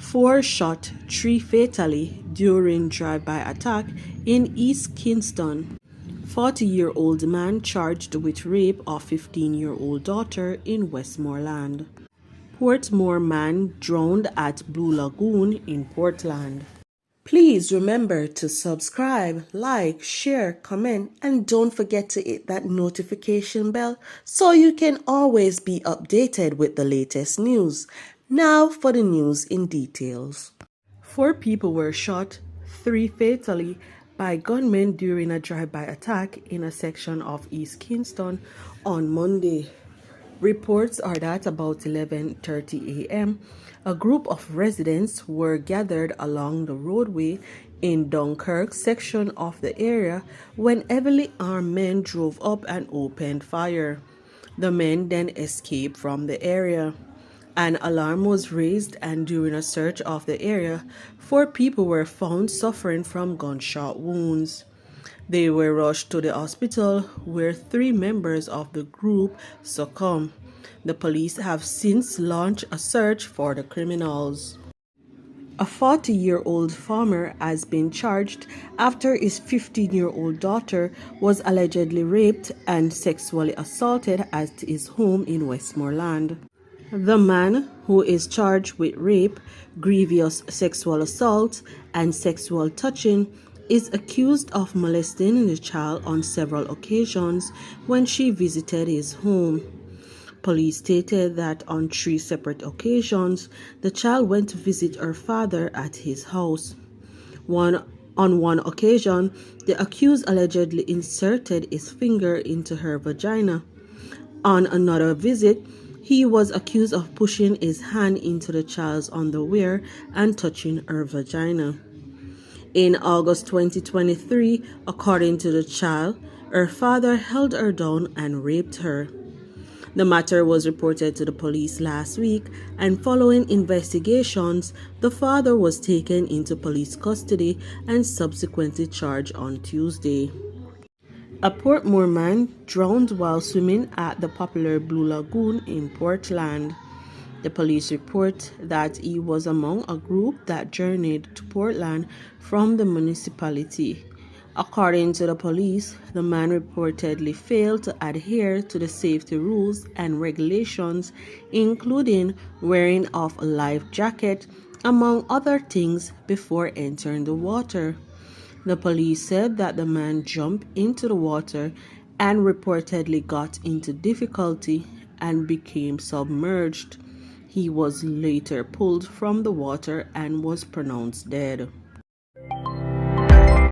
4 shot, 3 fatally during drive-by attack in East Kingston. 40-year-old man charged with rape of 15-year-old daughter in Westmoreland. Portmore man drowned at Blue Lagoon in Portland. Please remember to subscribe, like, share, comment, and don't forget to hit that notification bell so you can always be updated with the latest news. Now for the news in details. 4 people were shot, 3 fatally, by gunmen during a drive-by attack in a section of East Kingston on Monday. Reports are that about 11:30 a.m., a group of residents were gathered along the roadway in Dunkirk section of the area when heavily armed men drove up and opened fire. The men then escaped from the area. An alarm was raised, and during a search of the area, 4 people were found suffering from gunshot wounds. They were rushed to the hospital where 3 members of the group succumbed. The police have since launched a search for the criminals. A 40-year-old farmer has been charged after his 15-year-old daughter was allegedly raped and sexually assaulted at his home in Westmoreland. The man, who is charged with rape, grievous sexual assault, and sexual touching, is accused of molesting the child on several occasions when she visited his home. Police stated that on 3 separate occasions, the child went to visit her father at his house. On one occasion, the accused allegedly inserted his finger into her vagina. On another visit, he was accused of pushing his hand into the child's underwear and touching her vagina. In August 2023, according to the child, her father held her down and raped her. The matter was reported to the police last week, and following investigations, the father was taken into police custody and subsequently charged on Tuesday. A Portmore man drowned while swimming at the popular Blue Lagoon in Portland. The police report that he was among a group that journeyed to Portland from the municipality. According to the police, the man reportedly failed to adhere to the safety rules and regulations, including wearing of a life jacket, among other things, before entering the water. The police said that the man jumped into the water and reportedly got into difficulty and became submerged. He was later pulled from the water and was pronounced dead.